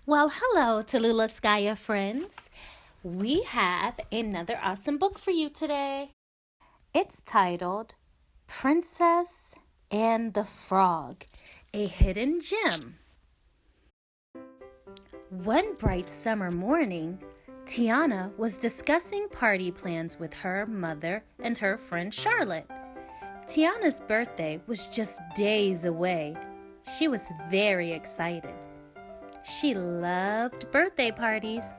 Well, hello, Tallulah friends. We have another awesome book for you today. It's titled Princess and the Frog, a Hidden Gem. One bright summer morning, Tiana was discussing party plans with her mother and her friend Charlotte. Tiana's birthday was just days away. She was very excited. She loved birthday parties.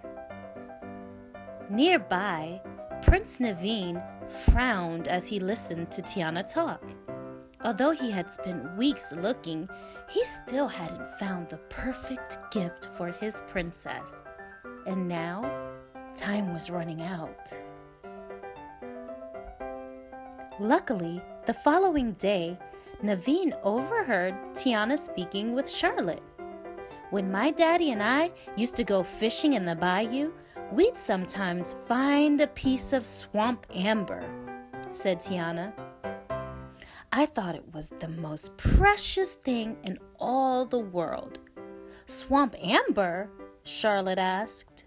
Nearby, Prince Naveen frowned as he listened to Tiana talk. Although he had spent weeks looking, he still hadn't found the perfect gift for his princess. And now, time was running out. Luckily, the following day, Naveen overheard Tiana speaking with Charlotte. When my daddy and I used to go fishing in the bayou, we'd sometimes find a piece of swamp amber, said Tiana. I thought it was the most precious thing in all the world. Swamp amber? Charlotte asked.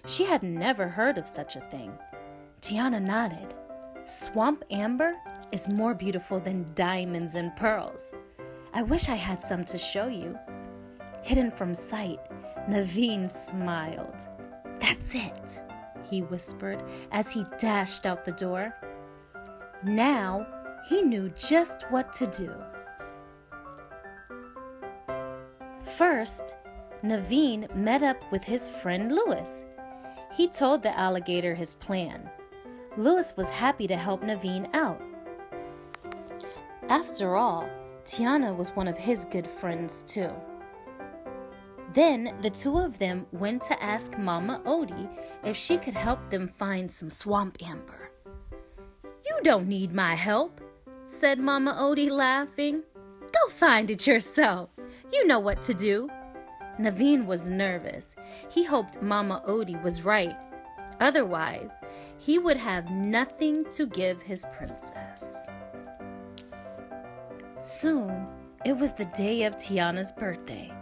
She had never heard of such a thing. Tiana nodded. Swamp amber is more beautiful than diamonds and pearls. I wish I had some to show you. Hidden from sight, Naveen smiled. That's it, he whispered as he dashed out the door. Now he knew just what to do. First, Naveen met up with his friend Louis. He told the alligator his plan. Louis was happy to help Naveen out. After all, Tiana was one of his good friends too. Then the two of them went to ask Mama Odie if she could help them find some swamp amber. You don't need my help, said Mama Odie, laughing. Go find it yourself. You know what to do. Naveen was nervous. He hoped Mama Odie was right. Otherwise, he would have nothing to give his princess. Soon, it was the day of Tiana's birthday.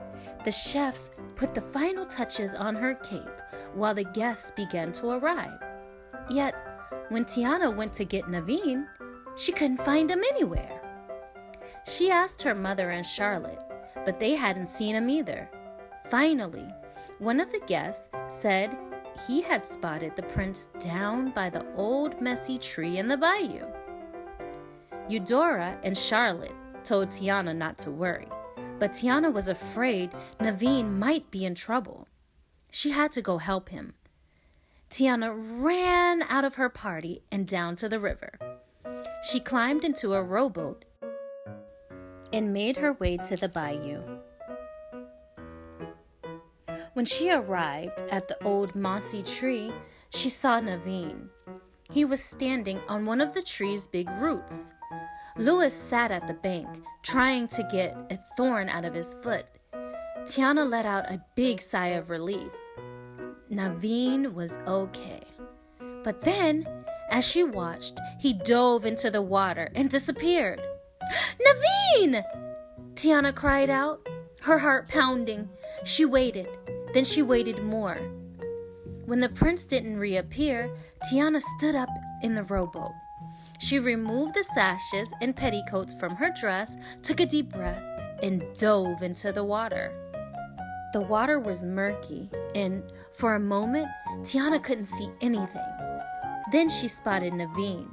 The chefs put the final touches on her cake while the guests began to arrive. Yet, when Tiana went to get Naveen, she couldn't find him anywhere. She asked her mother and Charlotte, but they hadn't seen him either. Finally, one of the guests said he had spotted the prince down by the old messy tree in the bayou. Eudora and Charlotte told Tiana not to worry. But Tiana was afraid Naveen might be in trouble. She had to go help him. Tiana ran out of her party and down to the river. She climbed into a rowboat and made her way to the bayou. When she arrived at the old mossy tree, she saw Naveen. He was standing on one of the tree's big roots. Louis sat at the bank, trying to get a thorn out of his foot. Tiana let out a big sigh of relief. Naveen was okay. But then, as she watched, he dove into the water and disappeared. Naveen! Tiana cried out, her heart pounding. She waited. Then she waited more. When the prince didn't reappear, Tiana stood up in the rowboat. She removed the sashes and petticoats from her dress, took a deep breath, and dove into the water. The water was murky, and for a moment, Tiana couldn't see anything. Then she spotted Naveen.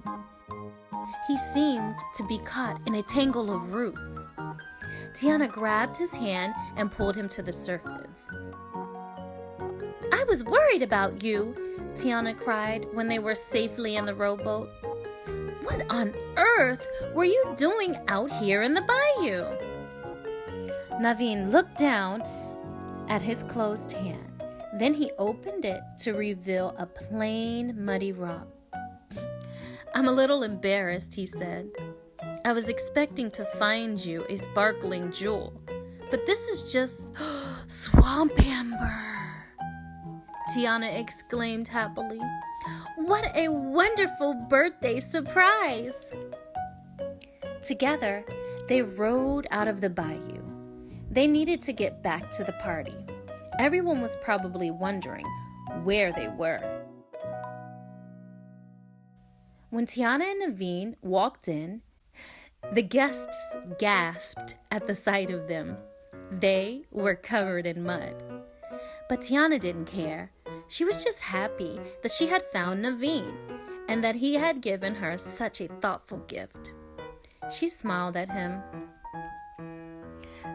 He seemed to be caught in a tangle of roots. Tiana grabbed his hand and pulled him to the surface. I was worried about you, Tiana cried when they were safely in the rowboat. What on earth were you doing out here in the bayou? Naveen looked down at his closed hand. Then he opened it to reveal a plain, muddy rock. I'm a little embarrassed, he said. I was expecting to find you a sparkling jewel, but this is just swamp amber, Tiana exclaimed happily. What a wonderful birthday surprise! Together, they rowed out of the bayou. They needed to get back to the party. Everyone was probably wondering where they were. When Tiana and Naveen walked in, the guests gasped at the sight of them. They were covered in mud. But Tiana didn't care. She was just happy that she had found Naveen and that he had given her such a thoughtful gift. She smiled at him.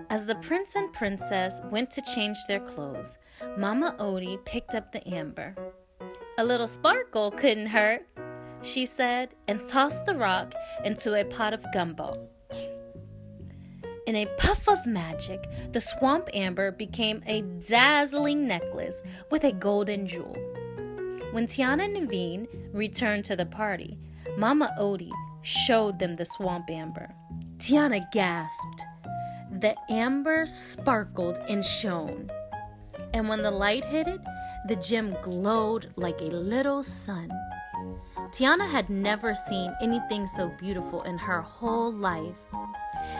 As the prince and princess went to change their clothes, Mama Odie picked up the amber. "A little sparkle couldn't hurt," she said, and tossed the rock into a pot of gumbo. In a puff of magic, the swamp amber became a dazzling necklace with a golden jewel. When Tiana and Naveen returned to the party, Mama Odie showed them the swamp amber. Tiana gasped. The amber sparkled and shone, and when the light hit it, the gem glowed like a little sun. Tiana had never seen anything so beautiful in her whole life.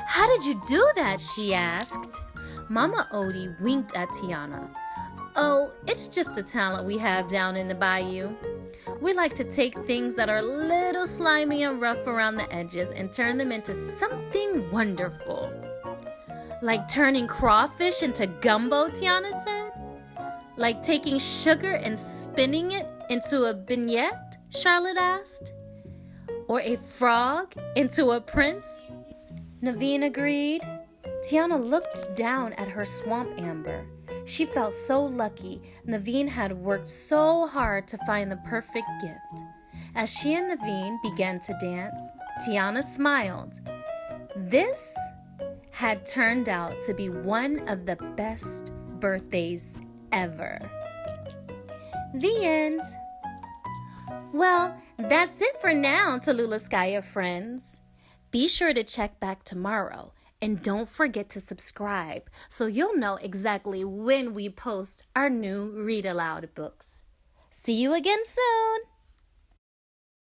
"How did you do that?" she asked. Mama Odie winked at Tiana. "Oh, it's just a talent we have down in the bayou. We like to take things that are a little slimy and rough around the edges and turn them into something wonderful." "Like turning crawfish into gumbo," Tiana said. "Like taking sugar and spinning it into a beignet?" Charlotte asked. "Or a frog into a prince?" Naveen agreed. Tiana looked down at her swamp amber. She felt so lucky. Naveen had worked so hard to find the perfect gift. As she and Naveen began to dance, Tiana smiled. This had turned out to be one of the best birthdays ever. The end. Well, that's it for now, Tallulahskaya friends. Be sure to check back tomorrow, and don't forget to subscribe so you'll know exactly when we post our new Read Aloud books. See you again soon!